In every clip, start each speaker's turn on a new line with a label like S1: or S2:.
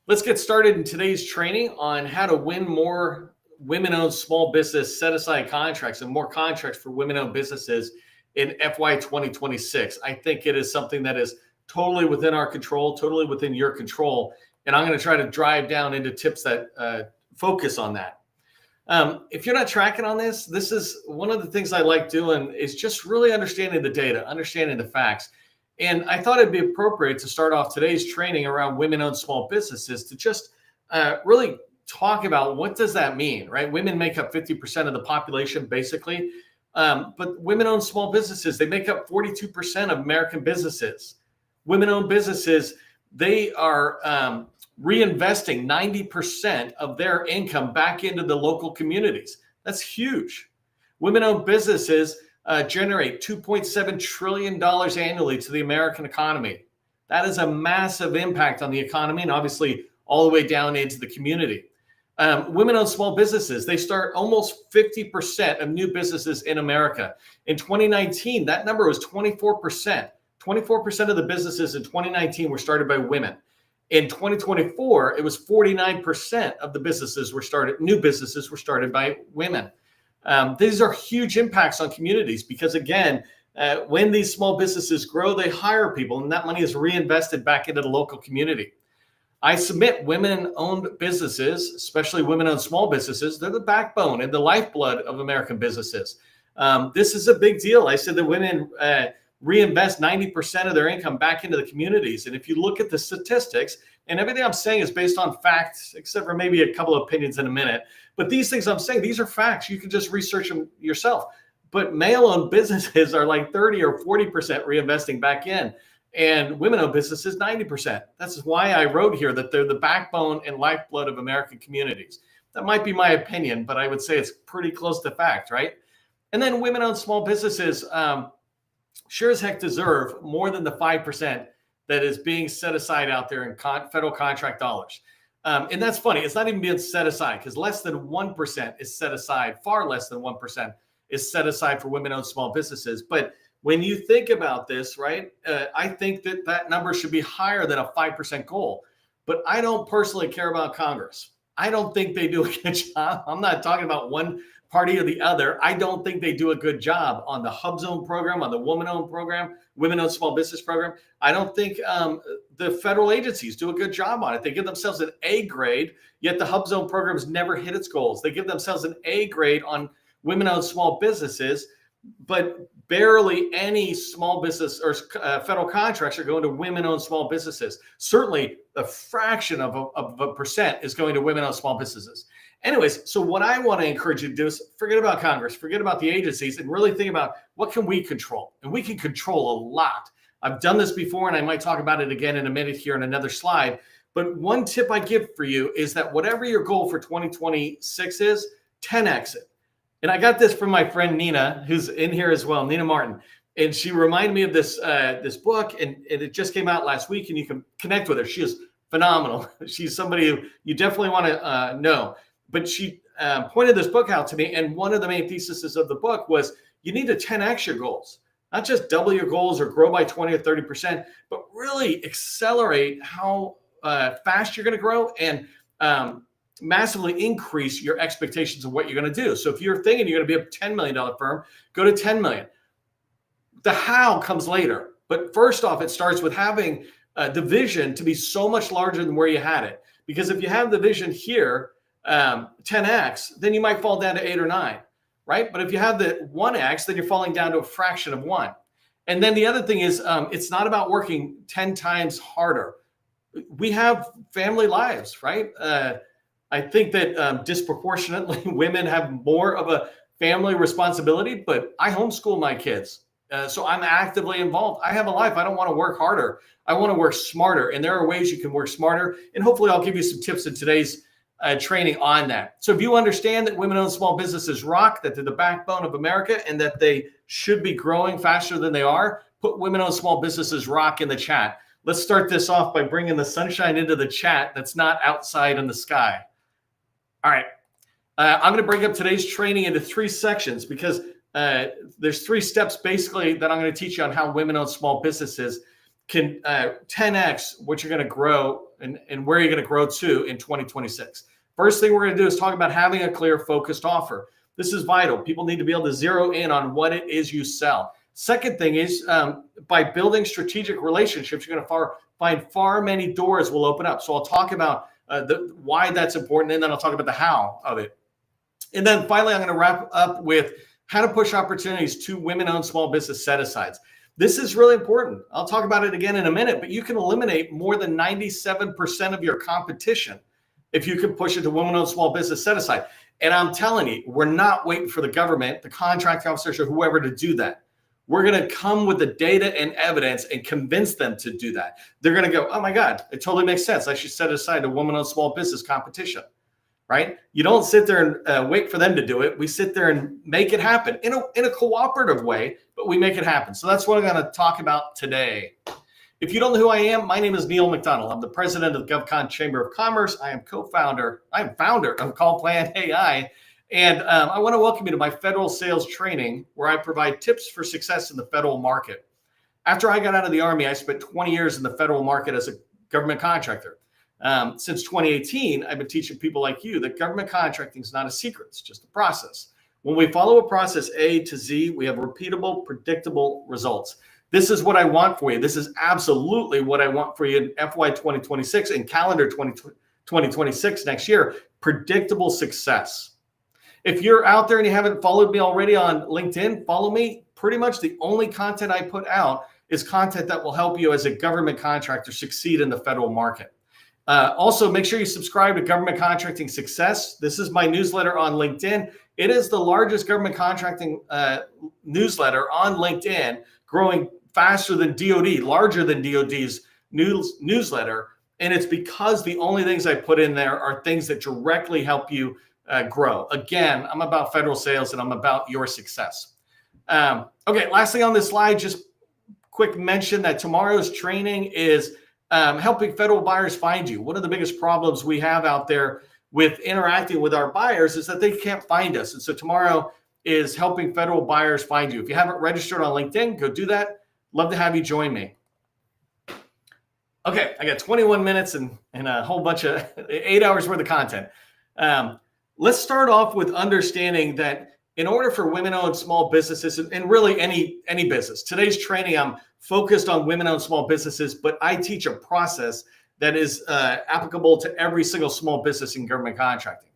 S1: Let's get started in today's training on how to win more women-owned small business set-aside contracts and more contracts for women-owned businesses in FY 2026. I think it is something that is totally within our control, totally within your control. And I'm going to try to drive down into tips that focus on that. If you're not tracking on this, this is one of the things I like doing is just really understanding the data, understanding the facts. And I thought it'd be appropriate to start off today's training around women-owned small businesses to just really talk about what does that mean, right? Women make up 50% of the population, basically. But women-owned small businesses, they make up 42% of American businesses. Women-owned businesses, they are reinvesting 90% of their income back into the local communities. That's huge. Women-owned businesses generate $2.7 trillion annually to the American economy. That is a massive impact on the economy and obviously all the way down into the community. Women-owned small businesses, they start almost 50% of new businesses in America. In 2019, that number was 24%. 24% of the businesses in 2019 were started by women. In 2024, it was 49% of the businesses were started, new businesses were started by women. These are huge impacts on communities because, again, when these small businesses grow, they hire people and that money is reinvested back into the local community. I submit women-owned businesses, especially women-owned small businesses, they're the backbone and the lifeblood of American businesses. This is a big deal. I said that women reinvest 90% of their income back into the communities. And if you look at the statistics, and everything I'm saying is based on facts, except for maybe a couple of opinions in a minute. But these things I'm saying, these are facts. You can just research them yourself. But male-owned businesses are like 30 or 40% reinvesting back in. And women-owned businesses, 90%. That's why I wrote here that they're the backbone and lifeblood of American communities. That might be my opinion, but I would say it's pretty close to fact, right? And then women-owned small businesses sure as heck deserve more than the 5% that is being set aside out there in federal contract dollars. And that's funny. It's not even being set aside because less than 1% is set aside. Far less than 1% is set aside for women-owned small businesses. But when you think about this, right, I think that that number should be higher than a 5% goal. But I don't personally care about Congress. I don't think they do a good job. I'm not talking about one party or the other. I don't think they do a good job on the Hub Zone program, on the woman-owned program, women-owned small business program. I don't think the federal agencies do a good job on it. They give themselves an A grade, yet the Hub Zone programs never hit its goals. They give themselves an A grade on women-owned small businesses, but barely any small business or federal contracts are going to women-owned small businesses. Certainly a fraction of a percent is going to women-owned small businesses. Anyways, so what I want to encourage you to do is forget about Congress, forget about the agencies, and really think about what can we control? And we can control a lot. I've done this before, and I might talk about it again in a minute here in another slide. But one tip I give for you is that whatever your goal for 2026 is, 10x it. And I got this from my friend Nina, who's in here as well, Nina Martin. And she reminded me of this book, and it just came out last week, and you can connect with her. She is phenomenal. She's somebody who you definitely want to know. But she pointed this book out to me, and one of the main theses of the book was you need to 10x your goals, not just double your goals or grow by 20 or 30%, but really accelerate how fast you're going to grow and massively increase your expectations of what you're going to do. So if you're thinking you're going to be a $10 million firm, go to 10 million. The how comes later. But first off, it starts with having the vision to be so much larger than where you had it. Because if you have the vision here, 10x, then you might fall down to 8 or 9, right? But if you have the 1x, then you're falling down to a fraction of 1. And then the other thing is, it's not about working 10 times harder. We have family lives, right? I think that disproportionately women have more of a family responsibility, but I homeschool my kids. So I'm actively involved. I have a life. I don't want to work harder. I want to work smarter. And there are ways you can work smarter. And hopefully I'll give you some tips in today's training on that. So if you understand that women-owned small businesses rock, that they're the backbone of America, and that they should be growing faster than they are, put women-owned small businesses rock in the chat. Let's start this off by bringing the sunshine into the chat that's not outside in the sky. All right. I'm going to break up today's training into 3 sections because there's 3 steps basically that I'm going to teach you on how women-owned small businesses can 10x what you're going to grow and where you're going to grow to in 2026. First thing we're going to do is talk about having a clear, focused offer. This is vital. People need to be able to zero in on what it is you sell. Second thing is by building strategic relationships, you're going to find far many doors will open up. So I'll talk about the why that's important, and then I'll talk about the how of it. And then finally, I'm going to wrap up with how to push opportunities to women-owned small business set-asides. This is really important. I'll talk about it again in a minute, but you can eliminate more than 97% of your competition if you can push it to women-owned small business set-aside. And I'm telling you, we're not waiting for the government, the contract officers, or whoever to do that. We're going to come with the data and evidence and convince them to do that. They're going to go, oh my God, it totally makes sense. I should set aside a woman-owned small business competition, right? You don't sit there and wait for them to do it. We sit there and make it happen in a cooperative way, but we make it happen. So that's what I'm going to talk about today. If you don't know who I am, my name is Neil McDonnell. I'm the president of the GovCon Chamber of Commerce. I am founder of Call Plan AI. And I want to welcome you to my federal sales training, where I provide tips for success in the federal market. After I got out of the Army, I spent 20 years in the federal market as a government contractor. Since 2018, I've been teaching people like you that government contracting is not a secret. It's just a process. When we follow a process A to Z, we have repeatable, predictable results. This is what I want for you. This is absolutely what I want for you in FY 2026 and calendar 2026 next year. Predictable success. If you're out there and you haven't followed me already on LinkedIn, follow me. Pretty much the only content I put out is content that will help you as a government contractor succeed in the federal market. Also, make sure you subscribe to Government Contracting Success. This is my newsletter on LinkedIn. It is the largest government contracting newsletter on LinkedIn, growing faster than DoD, larger than DoD's newsletter. And it's because the only things I put in there are things that directly help you grow. Again, I'm about federal sales and I'm about your success. Okay, lastly on this slide, just quick mention that tomorrow's training is helping federal buyers find you. One of the biggest problems we have out there with interacting with our buyers is that they can't find us. And so tomorrow is helping federal buyers find you. If you haven't registered on LinkedIn, go do that. Love to have you join me. Okay, I got 21 minutes and a whole bunch of 8 hours worth of content. Let's start off with understanding that in order for women-owned small businesses, and really any business, today's training, I'm focused on women-owned small businesses, but I teach a process that is applicable to every single small business in government contracting.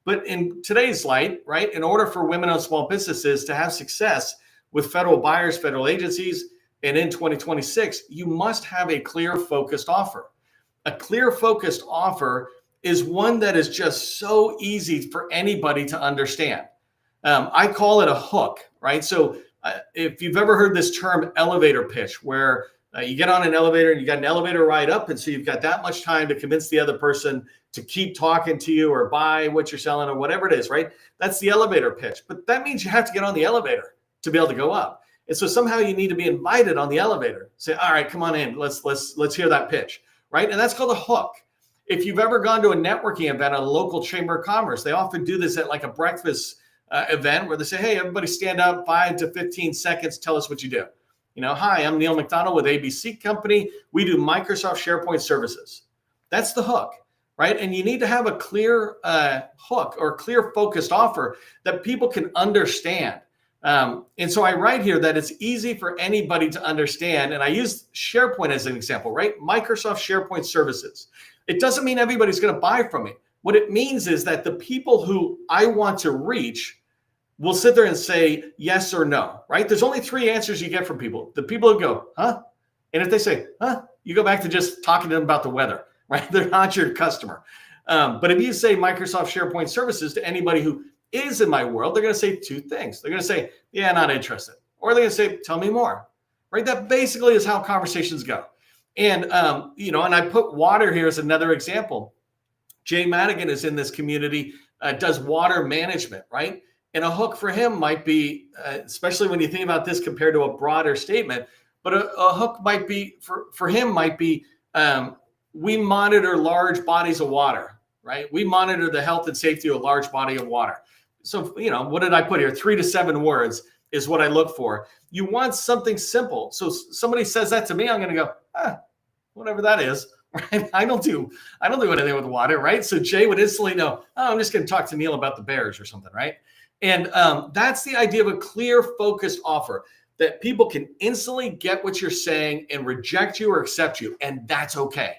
S1: But in today's light, right, in order for women-owned small businesses to have success with federal buyers, federal agencies, and in 2026, you must have a clear, focused offer. A clear, focused offer is one that is just so easy for anybody to understand. I call it a hook, right? So if you've ever heard this term elevator pitch, where you get on an elevator and you got an elevator ride up, and so you've got that much time to convince the other person to keep talking to you or buy what you're selling or whatever it is, right? That's the elevator pitch. But that means you have to get on the elevator to be able to go up. And so somehow you need to be invited on the elevator. Say, all right, come on in. Let's hear that pitch, right? And that's called a hook. If you've ever gone to a networking event at a local chamber of commerce, they often do this at like a breakfast event where they say, hey, everybody stand up 5 to 15 seconds. Tell us what you do. You know, hi, I'm Neil McDonnell with ABC Company. We do Microsoft SharePoint services. That's the hook, right? And you need to have a clear hook or clear focused offer that people can understand. And so I write here that it's easy for anybody to understand. And I use SharePoint as an example, right? Microsoft SharePoint services. It doesn't mean everybody's going to buy from me. What it means is that the people who I want to reach will sit there and say yes or no, right? There's only 3 answers you get from people. The people who go, huh? And if they say, huh, you go back to just talking to them about the weather, right? They're not your customer. But if you say Microsoft SharePoint services to anybody who is in my world, they're going to say 2 things. They're going to say, yeah, not interested. Or they're going to say, tell me more, right? That basically is how conversations go. And, and I put water here as another example. Jay Madigan is in this community, does water management, right? And a hook for him might be, especially when you think about this compared to a broader statement, but a hook might be, for him might be, we monitor large bodies of water, right? We monitor the health and safety of a large body of water. So, what did I put here? 3 to 7 words. is what I look for. You want something simple. So somebody says that to me, I'm going to go, whatever that is. Right? I don't do anything with water, right? So Jay would instantly know, I'm just going to talk to Neil about the Bears or something, right? And that's the idea of a clear, focused offer, that people can instantly get what you're saying and reject you or accept you, and that's okay,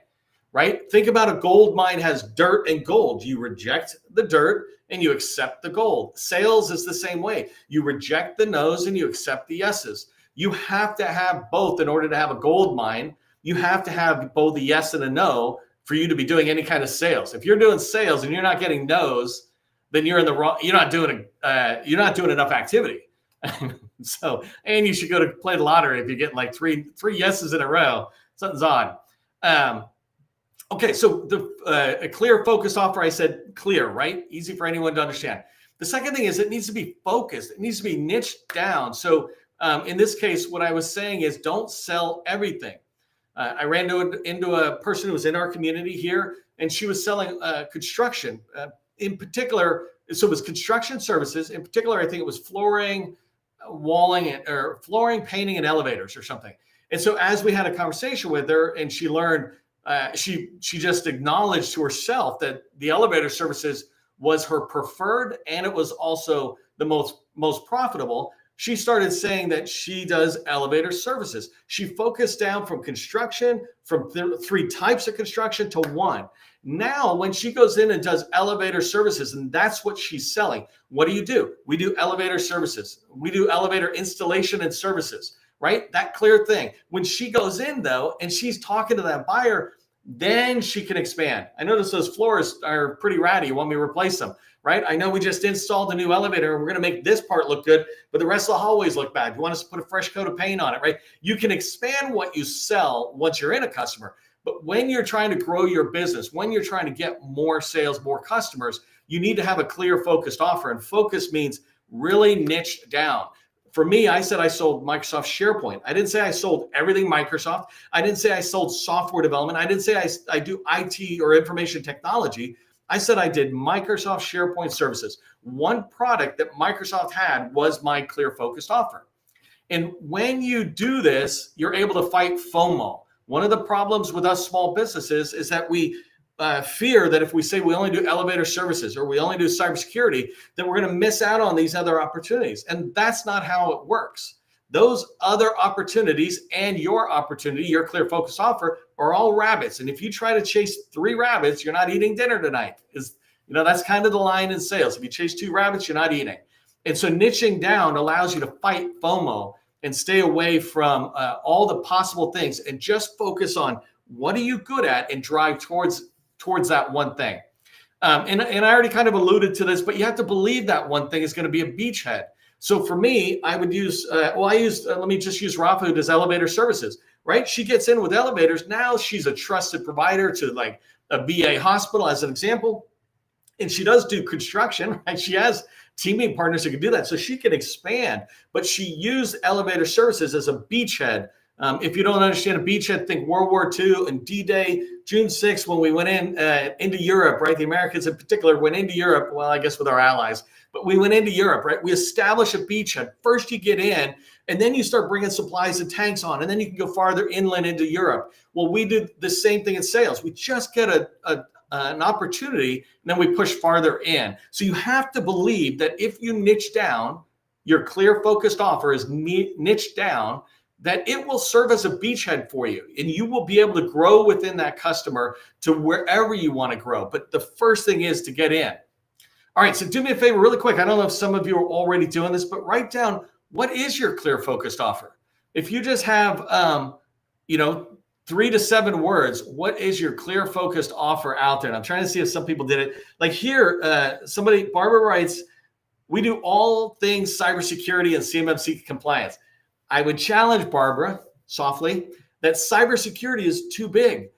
S1: right? Think about a gold mine has dirt and gold. You reject the dirt and you accept the gold. Sales is the same way. You reject the no's and you accept the yeses. You have to have both in order to have a gold mine. You have to have both a yes and a no for you to be doing any kind of sales. If you're doing sales and you're not getting no's, then you're in the wrong. You're not doing enough activity. So, and you should go to play the lottery if you get like three yeses in a row. Something's odd. Okay, so a clear, focused offer. I said clear, right? Easy for anyone to understand. The second thing is it needs to be focused. It needs to be niched down. So in this case, what I was saying is don't sell everything. I ran into a person who was in our community here, and she was selling construction in particular. So it was construction services. In particular, I think it was flooring, walling, or flooring, painting, and elevators or something. And so as we had a conversation with her and she learned, she just acknowledged to herself that the elevator services was her preferred and it was also the most profitable. She started saying that she does elevator services. She focused down from construction, from three types of construction to one. Now, when she goes in and does elevator services, and that's what she's selling, what do? We do elevator services. We do elevator installation and services, right? That clear thing. When she goes in, though, and she's talking to that buyer, then she can expand. I notice those floors are pretty ratty. You want me to replace them, right? I know we just installed a new elevator and we're going to make this part look good, but the rest of the hallways look bad. You want us to put a fresh coat of paint on it, right? You can expand what you sell once you're in a customer. But when you're trying to grow your business, when you're trying to get more sales, more customers, you need to have a clear, focused offer. And focus means really niche down. For me, I said I sold Microsoft SharePoint. I didn't say I sold everything Microsoft. I didn't say I sold software development. I didn't say I do IT or information technology. I said I did Microsoft SharePoint services. One product that Microsoft had was my clear, focused offer. And when you do this, you're able to fight FOMO. One of the problems with us small businesses is that we fear that if we say we only do elevator services or we only do cybersecurity, then we're going to miss out on these other opportunities. And that's not how it works. Those other opportunities and your opportunity, your clear, focused offer, are all rabbits. And if you try to chase 3 rabbits, you're not eating dinner tonight. That's kind of the line in sales. If you chase 2 rabbits, you're not eating. And so niching down allows you to fight FOMO and stay away from all the possible things and just focus on what are you good at and drive towards that one thing. And I already kind of alluded to this, but you have to believe that one thing is going to be a beachhead. So for me, I would use, let me just use Rafa, who does elevator services, right? She gets in with elevators. Now she's a trusted provider to like a VA hospital as an example. And she does do construction, right? She has teaming partners who can do that. So she can expand, but she used elevator services as a beachhead. If you don't understand a beachhead, think World War II and D-Day, June 6th, when we went into Europe, right? The Americans in particular went into Europe, well, I guess with our allies, but we went into Europe, right? We established a beachhead. First you get in, and then you start bringing supplies and tanks on, and then you can go farther inland into Europe. Well, we did the same thing in sales. We just get an opportunity, and then we push farther in. So you have to believe that if you niche down, your clear, focused offer is niche down, that it will serve as a beachhead for you, and you will be able to grow within that customer to wherever you want to grow. But the first thing is to get in. All right, so do me a favor really quick. I don't know if some of you are already doing this, but write down, what is your clear, focused offer? If you just have, 3 to 7 words, what is your clear, focused offer out there? And I'm trying to see if some people did it. Like here, Barbara writes, we do all things cybersecurity and CMMC compliance. I would challenge Barbara softly that cybersecurity is too big.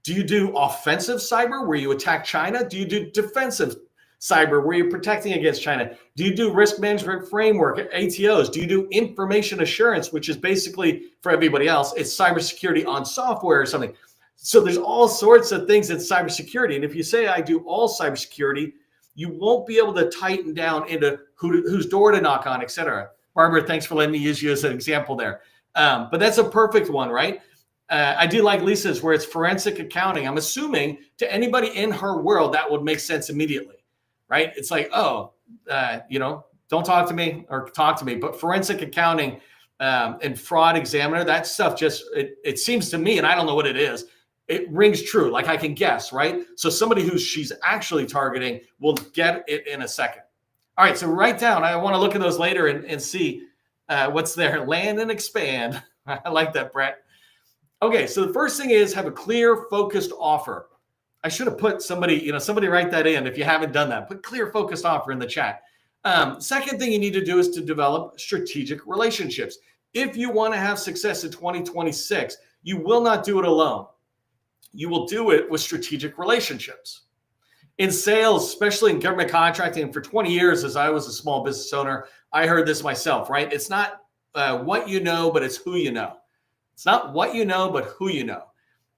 S1: Do you do offensive cyber where you attack China? Do you do defensive cyber where you're protecting against China? Do you do risk management framework, ATOs? Do you do information assurance, which is basically for everybody else, it's cybersecurity on software or something? So there's all sorts of things in cybersecurity. And if you say I do all cybersecurity, you won't be able to tighten down into whose door to knock on, et cetera. Barbara, thanks for letting me use you as an example there. But that's a perfect one, right? I do like Lisa's where it's forensic accounting. I'm assuming to anybody in her world that would make sense immediately, right? It's like, oh, don't talk to me or talk to me. But forensic accounting and fraud examiner, that stuff it seems to me, and I don't know what it is, it rings true. Like I can guess, right? So somebody who she's actually targeting will get it in a second. All right, so write down. I want to look at those later and see what's there. Land and expand. I like that, Brett. Okay, so the first thing is have a clear, focused offer. I should have put somebody write that in if you haven't done that. Put clear, focused offer in the chat. Second thing you need to do is to develop strategic relationships. If you want to have success in 2026, you will not do it alone. You will do it with strategic relationships. In sales, especially in government contracting, for 20 years as I was a small business owner, I heard this myself, right? It's not what you know, but it's who you know. It's not what you know, but who you know.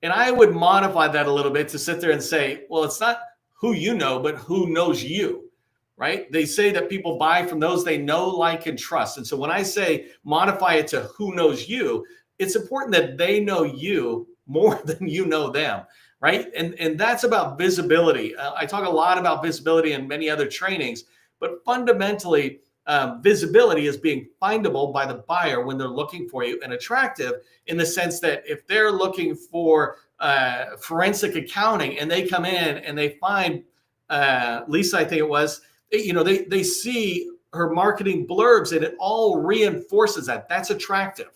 S1: And I would modify that a little bit to sit there and say, well, it's not who you know, but who knows you, right? They say that people buy from those they know, like, and trust. And so when I say modify it to who knows you, it's important that they know you more than you know them, right? And that's about visibility. I talk a lot about visibility in many other trainings, but fundamentally, visibility is being findable by the buyer when they're looking for you, and attractive in the sense that if they're looking for forensic accounting and they come in and they find Lisa, I think it was, they see her marketing blurbs and it all reinforces that. That's attractive,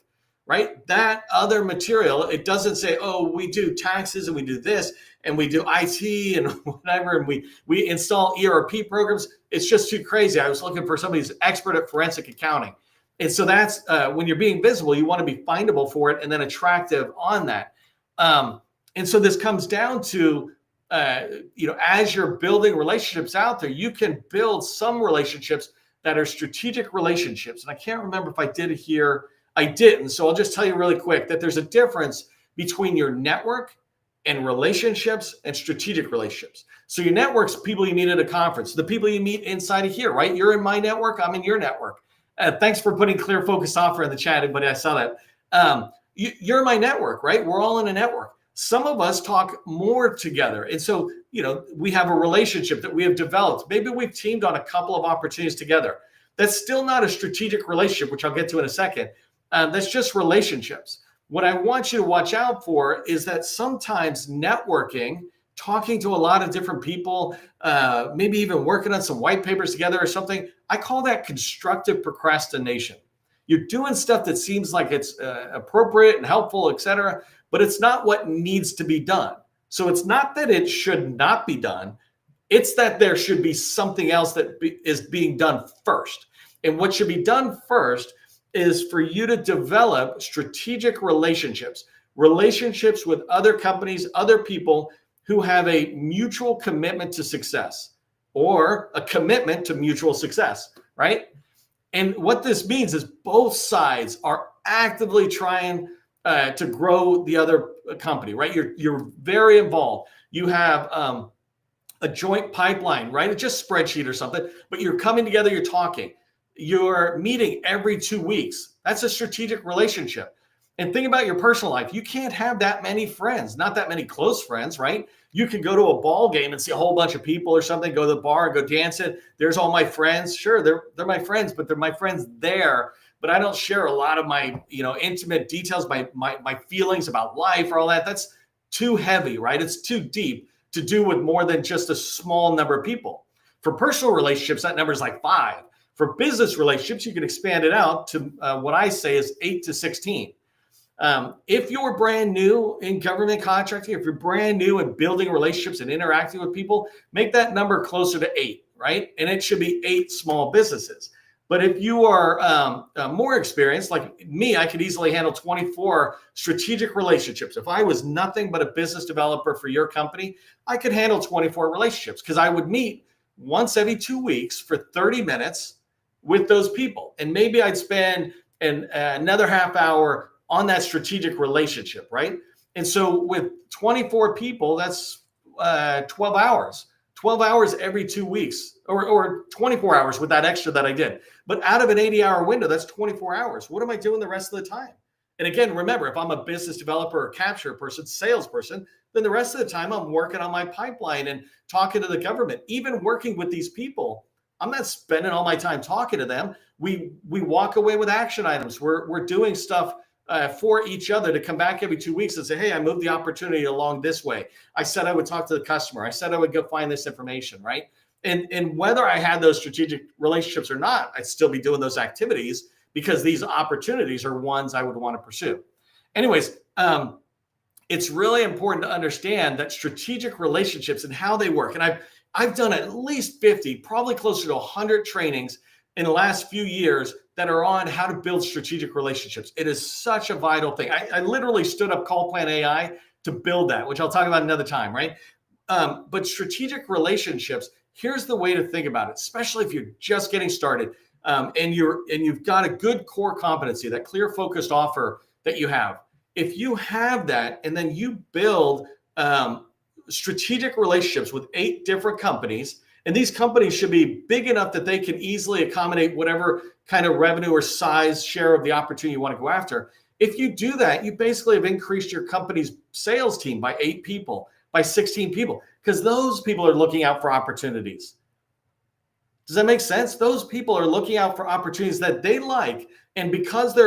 S1: right? That other material, it doesn't say, oh, we do taxes and we do this and we do IT and whatever, and we install ERP programs. It's just too crazy. I was looking for somebody who's expert at forensic accounting. And so that's when you're being visible, you want to be findable for it and then attractive on that. And so this comes down to, as you're building relationships out there, you can build some relationships that are strategic relationships. And I can't remember if I did it here. I didn't. So I'll just tell you really quick that there's a difference between your network and relationships and strategic relationships. So your network's people you meet at a conference, the people you meet inside of here, right? You're in my network, I'm in your network. Thanks for putting clear focus offer in the chat, everybody. I saw that. You're in my network, right? We're all in a network. Some of us talk more together. And so, we have a relationship that we have developed. Maybe we've teamed on a couple of opportunities together. That's still not a strategic relationship, which I'll get to in a second. That's just relationships. What I want you to watch out for is that sometimes networking, talking to a lot of different people, maybe even working on some white papers together or something, I call that constructive procrastination. You're doing stuff that seems like it's appropriate and helpful, et cetera, but it's not what needs to be done. So it's not that it should not be done. It's that there should be something else that is being done first. And what should be done first is for you to develop strategic relationships with other companies, other people who have a mutual commitment to success or a commitment to mutual success, right? And what this means is both sides are actively trying to grow the other company, right? You're very involved. You have a joint pipeline, right? It's just spreadsheet or something, but you're coming together, you're talking. You're meeting every 2 weeks. That's a strategic relationship. And think about your personal life. You can't have that many friends, not that many close friends, right? You can go to a ball game and see a whole bunch of people or something, go to the bar, go dancing. There's all my friends. Sure, they're my friends, but they're my friends there. But I don't share a lot of my, intimate details, my feelings about life or all that. That's too heavy, right? It's too deep to do with more than just a small number of people. For personal relationships, that number is like 5. For business relationships, you can expand it out to what I say is 8 to 16. If you're brand new in government contracting, if you're brand new in building relationships and interacting with people, make that number closer to 8, right? And it should be 8 small businesses. But if you are more experienced, like me, I could easily handle 24 strategic relationships. If I was nothing but a business developer for your company, I could handle 24 relationships because I would meet once every 2 weeks for 30 minutes with those people. And maybe I'd spend another half hour on that strategic relationship, right? And so with 24 people, that's 12 hours. 12 hours every 2 weeks or 24 hours with that extra that I did. But out of an 80-hour window, that's 24 hours. What am I doing the rest of the time? And again, remember, if I'm a business developer or capture person, salesperson, then the rest of the time I'm working on my pipeline and talking to the government. Even working with these people, I'm not spending all my time talking to them. We walk away with action items. We're doing stuff for each other to come back every 2 weeks and say, hey, I moved the opportunity along this way. I said I would talk to the customer. I said I would go find this information, right? And whether I had those strategic relationships or not, I'd still be doing those activities because these opportunities are ones I would want to pursue. Anyways, it's really important to understand that strategic relationships and how they work. And I've done at least 50, probably closer to 100 trainings in the last few years that are on how to build strategic relationships. It is such a vital thing. I literally stood up Call Plan AI to build that, which I'll talk about another time, right? But strategic relationships, here's the way to think about it, especially if you're just getting started and you've got a good core competency, that clear focused offer that you have. If you have that and then you build strategic relationships with 8 different companies, and these companies should be big enough that they can easily accommodate whatever kind of revenue or size share of the opportunity you want to go after. If you do that, you basically have increased your company's sales team by 8 people, by 16 people, because those people are looking out for opportunities. Does that make sense? Those people are looking out for opportunities that they like. And because they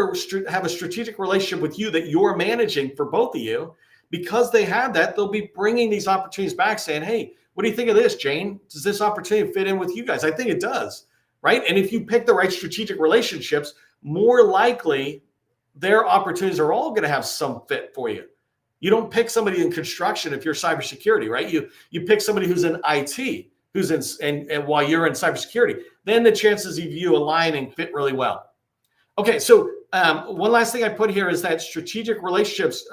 S1: have a strategic relationship with you that you're managing for both of you, because they have that, they'll be bringing these opportunities back saying, hey, what do you think of this, Jane? Does this opportunity fit in with you guys? I think it does, right? And if you pick the right strategic relationships, more likely their opportunities are all going to have some fit for you. You don't pick somebody in construction if you're cybersecurity, right? You pick somebody who's in IT, who's in, and while you're in cybersecurity, then the chances of you aligning fit really well. Okay, so one last thing I put here is that strategic relationships,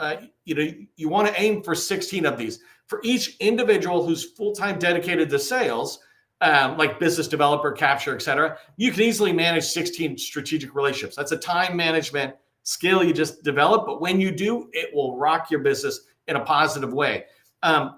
S1: you want to aim for 16 of these. For each individual who's full-time dedicated to sales, like business developer, capture, et cetera, you can easily manage 16 strategic relationships. That's a time management skill you just develop, but when you do, it will rock your business in a positive way.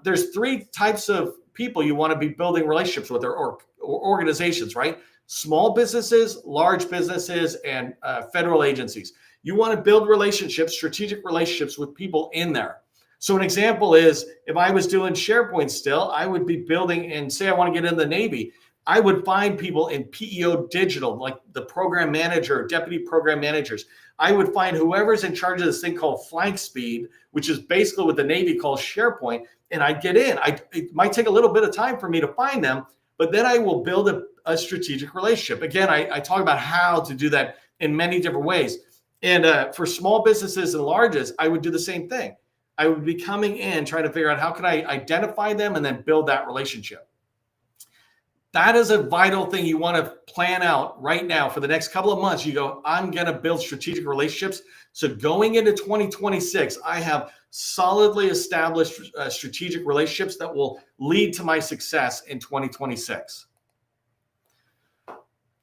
S1: There's 3 types of people you want to be building relationships with or organizations, right? Small businesses, large businesses, and federal agencies. You want to build relationships, strategic relationships with people in there. So an example is if I was doing SharePoint still, I would be building and say I want to get in the Navy. I would find people in PEO digital, like the program manager, deputy program managers. I would find whoever's in charge of this thing called flank speed, which is basically what the Navy calls SharePoint, and I'd get in. It might take a little bit of time for me to find them, but then I will build a strategic relationship. Again, I talk about how to do that in many different ways. And for small businesses and larges, I would do the same thing. I would be coming in, trying to figure out how can I identify them and then build that relationship. That is a vital thing you want to plan out right now for the next couple of months. You go, I'm going to build strategic relationships. So going into 2026, I have solidly established strategic relationships that will lead to my success in 2026.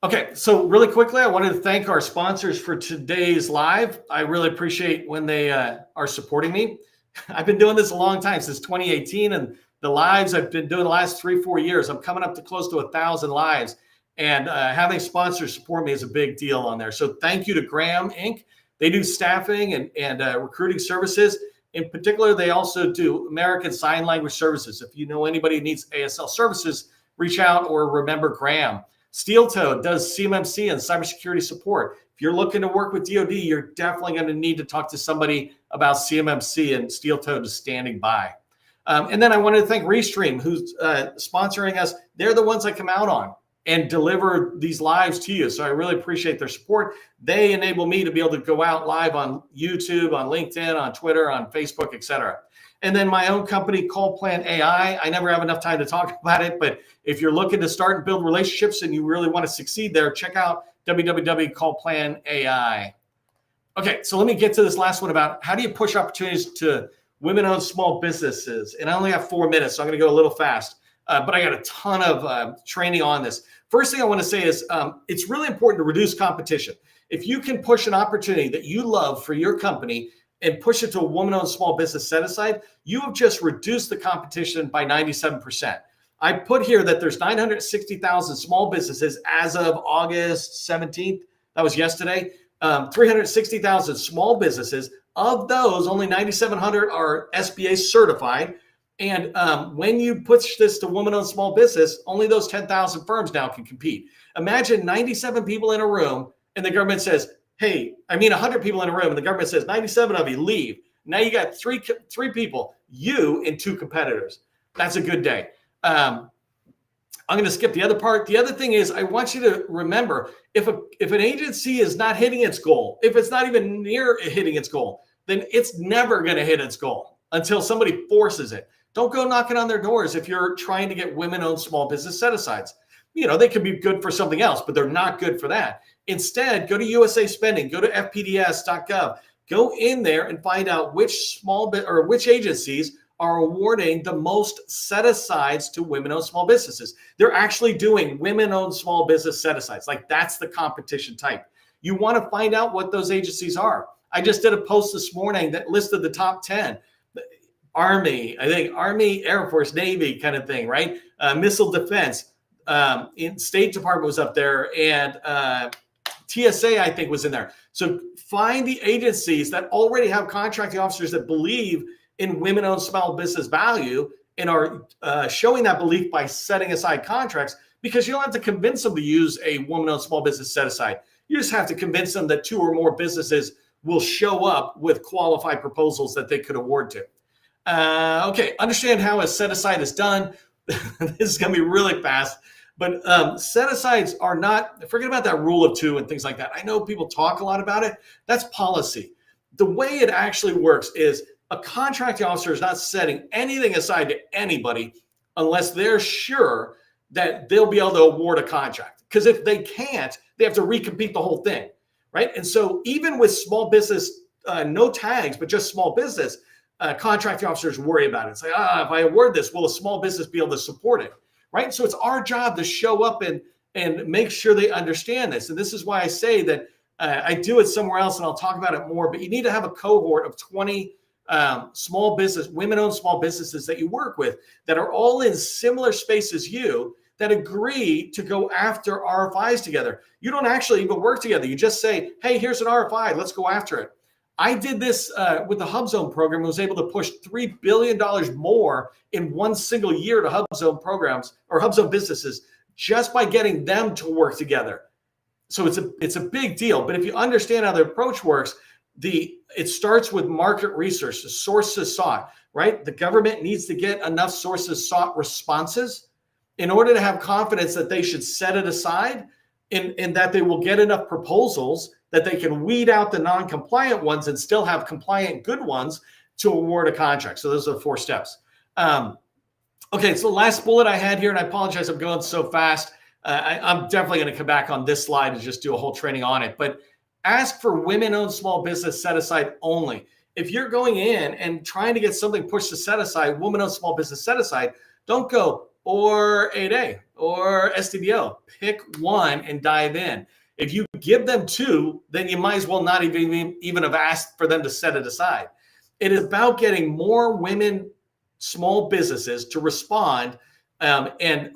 S1: Okay, so really quickly, I wanted to thank our sponsors for today's live. I really appreciate when they are supporting me. I've been doing this a long time, since 2018, and the lives I've been doing the last 3-4 years. I'm coming up to close to 1,000 lives, and having sponsors support me is a big deal on there. So thank you to Graham Inc. They do staffing and recruiting services. In particular, they also do American Sign Language services. If you know anybody who needs ASL services, reach out or remember Graham. Steel Toe does CMMC and cybersecurity support. If you're looking to work with DoD, you're definitely going to need to talk to somebody about CMMC, and Steel Toe is standing by. And then I wanted to thank Restream, who's sponsoring us. They're the ones I come out on and deliver these lives to you. So I really appreciate their support. They enable me to be able to go out live on YouTube, on LinkedIn, on Twitter, on Facebook, et cetera. And then my own company, Call Plan AI. I never have enough time to talk about it, but if you're looking to start and build relationships and you really want to succeed there, check out www.callplanai. Okay, so let me get to this last one about how do you push opportunities to women-owned small businesses. And I only have 4 minutes, so I'm going to go a little fast. But I got a ton of training on this. First thing I want to say is it's really important to reduce competition. If you can push an opportunity that you love for your company and push it to a woman-owned small business set aside, you have just reduced the competition by 97%. I put here that there's 960,000 small businesses as of August 17th. That was yesterday. 360,000 small businesses. Of those, only 9,700 are SBA certified. And when you push this to woman-owned small business, only those 10,000 firms now can compete. Imagine 97 people in a room and the government says, hey, 100 people in a room and the government says 97 of you leave. Now you got three people, you and 2 competitors. That's a good day. I'm going to skip the other part. The other thing is I want you to remember if an agency is not hitting its goal, if it's not even near hitting its goal, then it's never going to hit its goal until somebody forces it. Don't go knocking on their doors if you're trying to get women-owned small business set-asides. They could be good for something else, but they're not good for that. Instead, go to USA Spending, go to fpds.gov, go in there and find out which which agencies are awarding the most set-asides to women-owned small businesses. They're actually doing women-owned small business set-asides. Like that's the competition type. You want to find out what those agencies are. I just did a post this morning that listed the top 10. Army, I think Army, Air Force, Navy kind of thing, right? Missile defense, in State Department was up there, and TSA, I think, was in there. So find the agencies that already have contracting officers that believe in women-owned small business value and are showing that belief by setting aside contracts, because you don't have to convince them to use a woman-owned small business set-aside. You just have to convince them that 2 or more businesses will show up with qualified proposals that they could award to. Okay, understand how a set-aside is done. This is going to be really fast. But set-asides are not, forget about that rule of 2 and things like that. I know people talk a lot about it. That's policy. The way it actually works is a contracting officer is not setting anything aside to anybody unless they're sure that they'll be able to award a contract. Because if they can't, they have to recompete the whole thing, right? And so even with small business, no tags, but just small business, contracting officers worry about it. It's like, if I award this, will a small business be able to support it? Right? So it's our job to show up and make sure they understand this. And this is why I say that I do it somewhere else, and I'll talk about it more, but you need to have a cohort of 20 small business, women-owned small businesses that you work with that are all in similar space as you that agree to go after RFIs together. You don't actually even work together. You just say, hey, here's an RFI. Let's go after it. I did this with the HubZone program and was able to push $3 billion more in one single year to HubZone programs or HubZone businesses just by getting them to work together. So it's a big deal. But if you understand how the approach works, it starts with market research, the sources sought, right? The government needs to get enough sources sought responses in order to have confidence that they should set it aside and that they will get enough proposals that they can weed out the non-compliant ones and still have compliant good ones to award a contract. So those are the 4 steps. Okay, so the last bullet I had here, and I apologize, I'm going so fast. I'm definitely going to come back on this slide and just do a whole training on it. But ask for women-owned small business set-aside only. If you're going in and trying to get something pushed to set-aside, women-owned small business set-aside, don't go or 8A or SDBO. Pick one and dive in. If you give them 2, then you might as well not even have asked for them to set it aside. It is about getting more women, small businesses to respond and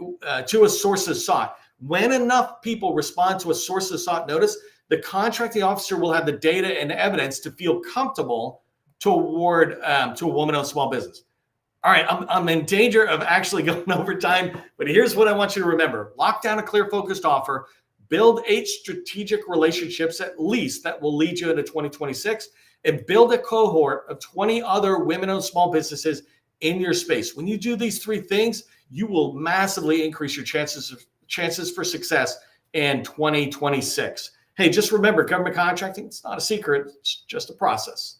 S1: to a sources sought. When enough people respond to a sources sought notice, the contracting officer will have the data and evidence to feel comfortable to award to a woman-owned small business. All right, I'm in danger of actually going over time, but here's what I want you to remember. Lock down a clear, focused offer. Build 8 strategic relationships at least that will lead you into 2026, and build a cohort of 20 other women-owned small businesses in your space. When you do these 3 things, you will massively increase your chances for success in 2026. Hey, just remember, government contracting, it's not a secret, it's just a process.